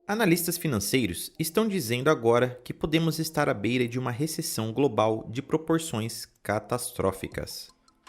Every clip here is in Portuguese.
Analistas financeiros estão dizendo agora que podemos estar à beira de uma recessão global de proporções catastróficas.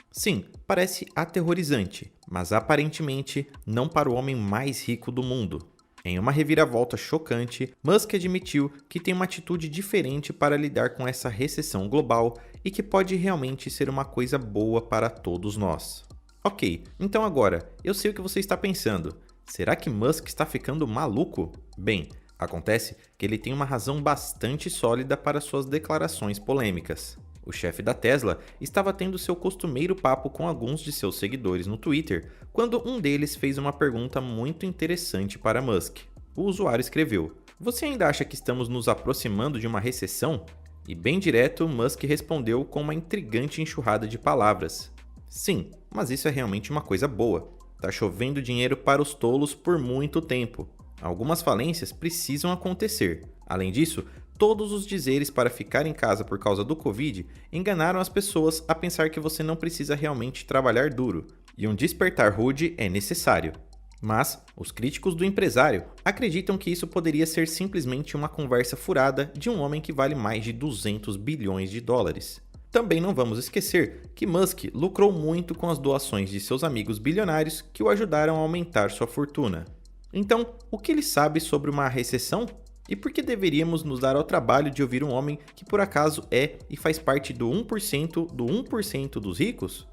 Sim, parece aterrorizante, mas aparentemente não para o homem mais rico do mundo. Em uma reviravolta chocante, Musk admitiu que tem uma atitude diferente para lidar com essa recessão global e que pode realmente ser uma coisa boa para todos nós. Ok, então agora, eu sei o que você está pensando. Será que Musk está ficando maluco? Bem, acontece que ele tem uma razão bastante sólida para suas declarações polêmicas. O chefe da Tesla estava tendo seu costumeiro papo com alguns de seus seguidores no Twitter, quando um deles fez uma pergunta muito interessante para Musk. O usuário escreveu: "Você ainda acha que estamos nos aproximando de uma recessão?" E bem direto, Musk respondeu com uma intrigante enxurrada de palavras: "Sim, mas isso é realmente uma coisa boa. Tá chovendo dinheiro para os tolos por muito tempo. Algumas falências precisam acontecer. Além disso, todos os dizeres para ficar em casa por causa do Covid enganaram as pessoas a pensar que você não precisa realmente trabalhar duro, e um despertar rude é necessário." Mas os críticos do empresário acreditam que isso poderia ser simplesmente uma conversa furada de um homem que vale mais de 200 bilhões de dólares. Também não vamos esquecer que Musk lucrou muito com as doações de seus amigos bilionários que o ajudaram a aumentar sua fortuna. Então, o que ele sabe sobre uma recessão? E por que deveríamos nos dar ao trabalho de ouvir um homem que por acaso é e faz parte do 1% do 1% dos ricos?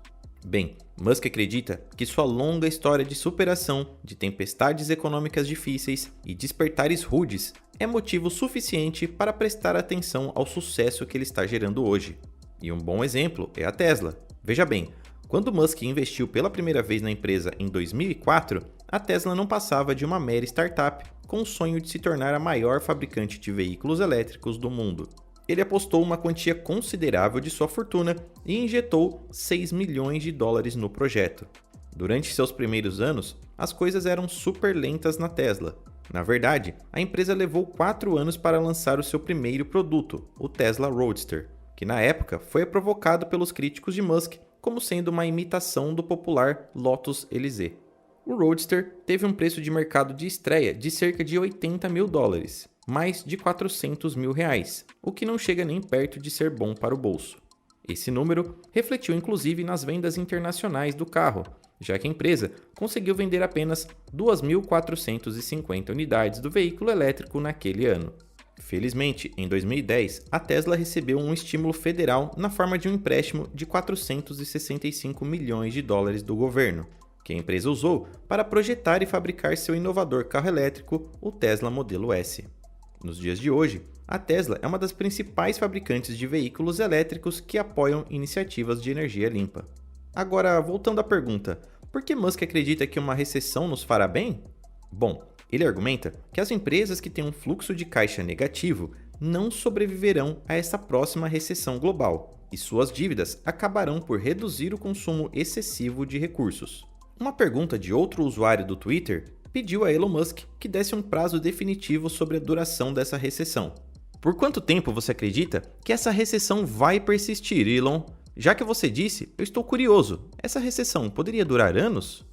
Bem, Musk acredita que sua longa história de superação de tempestades econômicas difíceis e despertares rudes é motivo suficiente para prestar atenção ao sucesso que ele está gerando hoje. E um bom exemplo é a Tesla. Veja bem, quando Musk investiu pela primeira vez na empresa em 2004, a Tesla não passava de uma mera startup com o sonho de se tornar a maior fabricante de veículos elétricos do mundo. Ele apostou uma quantia considerável de sua fortuna e injetou 6 milhões de dólares no projeto. Durante seus primeiros anos, as coisas eram super lentas na Tesla. Na verdade, a empresa levou 4 anos para lançar o seu primeiro produto, o Tesla Roadster, que na época foi provocado pelos críticos de Musk como sendo uma imitação do popular Lotus Elise. O Roadster teve um preço de mercado de estreia de cerca de 80 mil dólares, mais de 400 mil reais, o que não chega nem perto de ser bom para o bolso. Esse número refletiu inclusive nas vendas internacionais do carro, já que a empresa conseguiu vender apenas 2.450 unidades do veículo elétrico naquele ano. Felizmente, em 2010, a Tesla recebeu um estímulo federal na forma de um empréstimo de 465 milhões de dólares do governo, que a empresa usou para projetar e fabricar seu inovador carro elétrico, o Tesla Modelo S. Nos dias de hoje, a Tesla é uma das principais fabricantes de veículos elétricos que apoiam iniciativas de energia limpa. Agora, voltando à pergunta, por que Musk acredita que uma recessão nos fará bem? Bom, ele argumenta que as empresas que têm um fluxo de caixa negativo não sobreviverão a essa próxima recessão global, e suas dívidas acabarão por reduzir o consumo excessivo de recursos. Uma pergunta de outro usuário do Twitter pediu a Elon Musk que desse um prazo definitivo sobre a duração dessa recessão. Por quanto tempo você acredita que essa recessão vai persistir, Elon? Já que você disse, eu estou curioso, essa recessão poderia durar anos?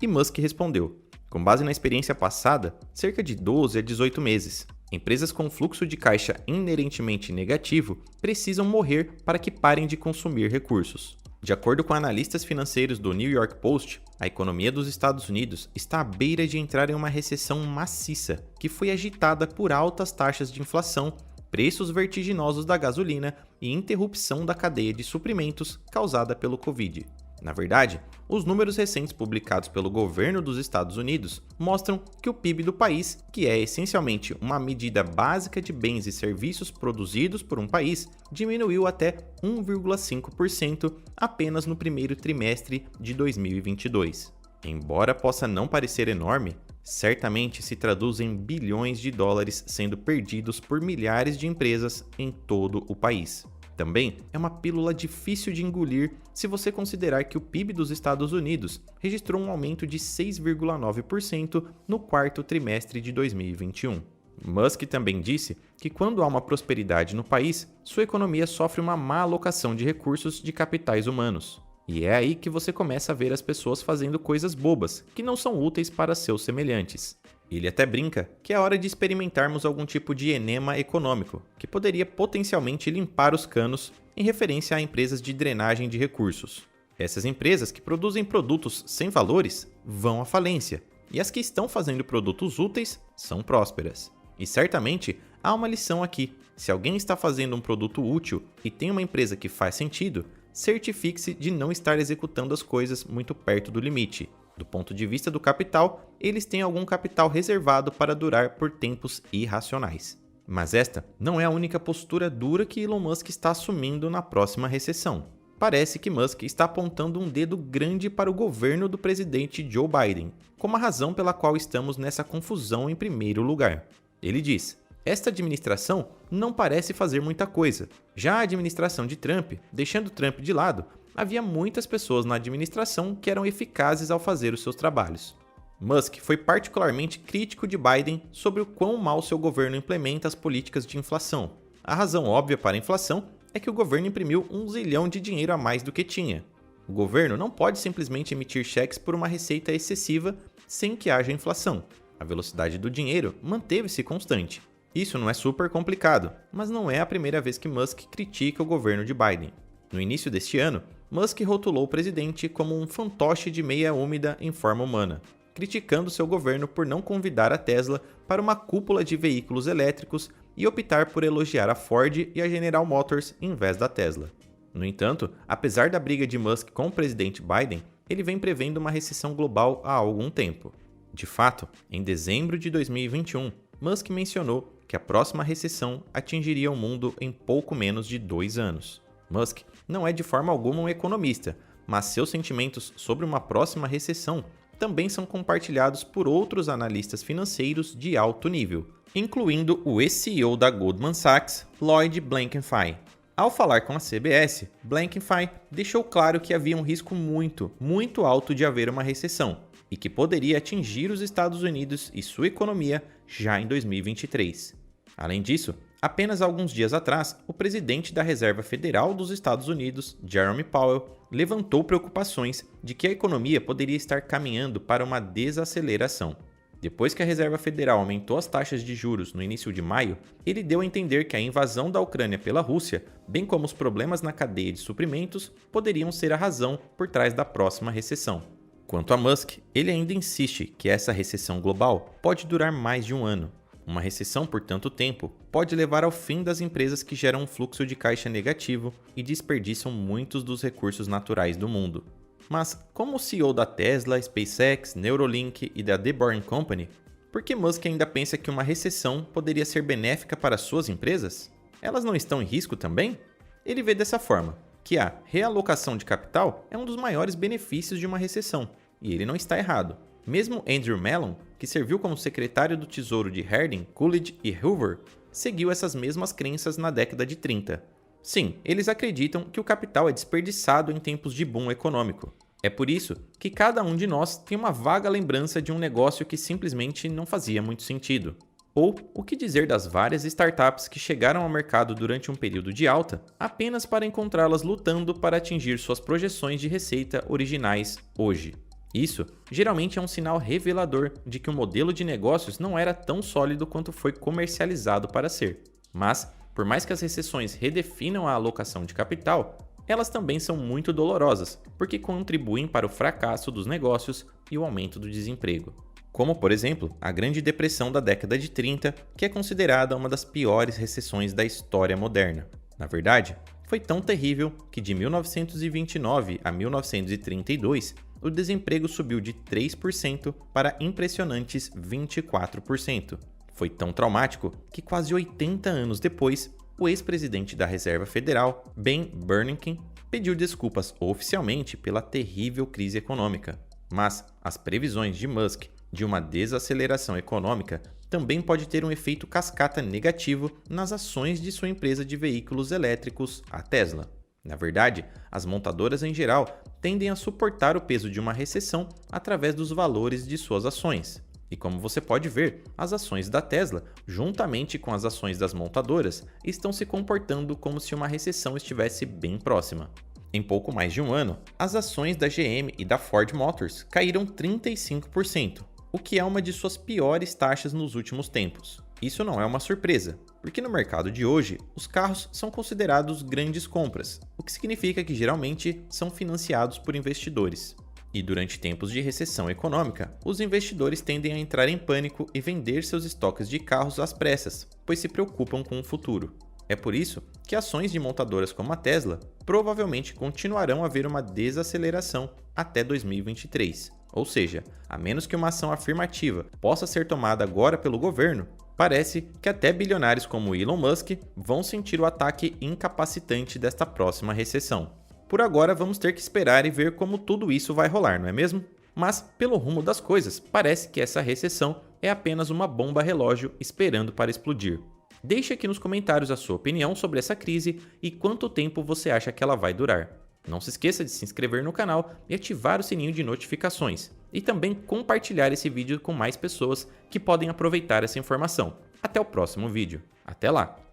E Musk respondeu: com base na experiência passada, cerca de 12 a 18 meses. Empresas com fluxo de caixa inerentemente negativo precisam morrer para que parem de consumir recursos. De acordo com analistas financeiros do New York Post, a economia dos Estados Unidos está à beira de entrar em uma recessão maciça, que foi agitada por altas taxas de inflação, preços vertiginosos da gasolina e interrupção da cadeia de suprimentos causada pelo Covid. Na verdade, os números recentes publicados pelo governo dos Estados Unidos mostram que o PIB do país, que é essencialmente uma medida básica de bens e serviços produzidos por um país, diminuiu até 1,5% apenas no primeiro trimestre de 2022. Embora possa não parecer enorme, certamente se traduz em bilhões de dólares sendo perdidos por milhares de empresas em todo o país. Também é uma pílula difícil de engolir se você considerar que o PIB dos Estados Unidos registrou um aumento de 6,9% no quarto trimestre de 2021. Musk também disse que quando há uma prosperidade no país, sua economia sofre uma má alocação de recursos de capitais humanos. E é aí que você começa a ver as pessoas fazendo coisas bobas, que não são úteis para seus semelhantes. Ele até brinca que é hora de experimentarmos algum tipo de enema econômico, que poderia potencialmente limpar os canos, em referência a empresas de drenagem de recursos. Essas empresas que produzem produtos sem valores vão à falência, e as que estão fazendo produtos úteis são prósperas. E certamente há uma lição aqui: se alguém está fazendo um produto útil e tem uma empresa que faz sentido, certifique-se de não estar executando as coisas muito perto do limite. Do ponto de vista do capital, eles têm algum capital reservado para durar por tempos irracionais. Mas esta não é a única postura dura que Elon Musk está assumindo na próxima recessão. Parece que Musk está apontando um dedo grande para o governo do presidente Joe Biden, como a razão pela qual estamos nessa confusão em primeiro lugar. Ele diz: esta administração não parece fazer muita coisa. Já a administração de Trump, deixando Trump de lado, havia muitas pessoas na administração que eram eficazes ao fazer os seus trabalhos. Musk foi particularmente crítico de Biden sobre o quão mal seu governo implementa as políticas de inflação. A razão óbvia para a inflação é que o governo imprimiu 1 zilhão de dinheiro a mais do que tinha. O governo não pode simplesmente emitir cheques por uma receita excessiva sem que haja inflação. A velocidade do dinheiro manteve-se constante. Isso não é super complicado, mas não é a primeira vez que Musk critica o governo de Biden. No início deste ano, Musk rotulou o presidente como um fantoche de meia úmida em forma humana, criticando seu governo por não convidar a Tesla para uma cúpula de veículos elétricos e optar por elogiar a Ford e a General Motors em vez da Tesla. No entanto, apesar da briga de Musk com o presidente Biden, ele vem prevendo uma recessão global há algum tempo. De fato, em dezembro de 2021, Musk mencionou que a próxima recessão atingiria o mundo em pouco menos de 2 anos. Musk não é de forma alguma um economista, mas seus sentimentos sobre uma próxima recessão também são compartilhados por outros analistas financeiros de alto nível, incluindo o ex-CEO da Goldman Sachs, Lloyd Blankfein. Ao falar com a CBS, Blankfein deixou claro que havia um risco muito alto de haver uma recessão e que poderia atingir os Estados Unidos e sua economia já em 2023. Além disso, apenas alguns dias atrás, o presidente da Reserva Federal dos Estados Unidos, Jerome Powell, levantou preocupações de que a economia poderia estar caminhando para uma desaceleração. Depois que a Reserva Federal aumentou as taxas de juros no início de maio, ele deu a entender que a invasão da Ucrânia pela Rússia, bem como os problemas na cadeia de suprimentos, poderiam ser a razão por trás da próxima recessão. Quanto a Musk, ele ainda insiste que essa recessão global pode durar mais de um ano. Uma recessão por tanto tempo pode levar ao fim das empresas que geram um fluxo de caixa negativo e desperdiçam muitos dos recursos naturais do mundo. Mas, como o CEO da Tesla, SpaceX, Neuralink e da The Boring Company, por que Musk ainda pensa que uma recessão poderia ser benéfica para suas empresas? Elas não estão em risco também? Ele vê dessa forma, que a realocação de capital é um dos maiores benefícios de uma recessão, e ele não está errado. Mesmo Andrew Mellon, que serviu como secretário do Tesouro de Harding, Coolidge e Hoover, seguiu essas mesmas crenças na década de 30. Sim, eles acreditam que o capital é desperdiçado em tempos de boom econômico. É por isso que cada um de nós tem uma vaga lembrança de um negócio que simplesmente não fazia muito sentido. Ou o que dizer das várias startups que chegaram ao mercado durante um período de alta apenas para encontrá-las lutando para atingir suas projeções de receita originais hoje. Isso geralmente é um sinal revelador de que o modelo de negócios não era tão sólido quanto foi comercializado para ser. Mas, por mais que as recessões redefinam a alocação de capital, elas também são muito dolorosas, porque contribuem para o fracasso dos negócios e o aumento do desemprego. Como, por exemplo, a Grande Depressão da década de 30, que é considerada uma das piores recessões da história moderna. Na verdade, foi tão terrível que de 1929 a 1932, o desemprego subiu de 3% para impressionantes 24%. Foi tão traumático que quase 80 anos depois, o ex-presidente da Reserva Federal, Ben Bernanke, pediu desculpas oficialmente pela terrível crise econômica. Mas as previsões de Musk de uma desaceleração econômica também pode ter um efeito cascata negativo nas ações de sua empresa de veículos elétricos, a Tesla. Na verdade, as montadoras em geral tendem a suportar o peso de uma recessão através dos valores de suas ações. E como você pode ver, as ações da Tesla, juntamente com as ações das montadoras, estão se comportando como se uma recessão estivesse bem próxima. Em pouco mais de um ano, as ações da GM e da Ford Motors caíram 35%, o que é uma de suas piores taxas nos últimos tempos. Isso não é uma surpresa, porque no mercado de hoje, os carros são considerados grandes compras, o que significa que geralmente são financiados por investidores. E durante tempos de recessão econômica, os investidores tendem a entrar em pânico e vender seus estoques de carros às pressas, pois se preocupam com o futuro. É por isso que ações de montadoras como a Tesla provavelmente continuarão a ver uma desaceleração até 2023. Ou seja, a menos que uma ação afirmativa possa ser tomada agora pelo governo, parece que até bilionários como Elon Musk vão sentir o ataque incapacitante desta próxima recessão. Por agora, vamos ter que esperar e ver como tudo isso vai rolar, não é mesmo? Mas, pelo rumo das coisas, parece que essa recessão é apenas uma bomba relógio esperando para explodir. Deixe aqui nos comentários a sua opinião sobre essa crise e quanto tempo você acha que ela vai durar. Não se esqueça de se inscrever no canal e ativar o sininho de notificações. E também compartilhar esse vídeo com mais pessoas que podem aproveitar essa informação. Até o próximo vídeo. Até lá!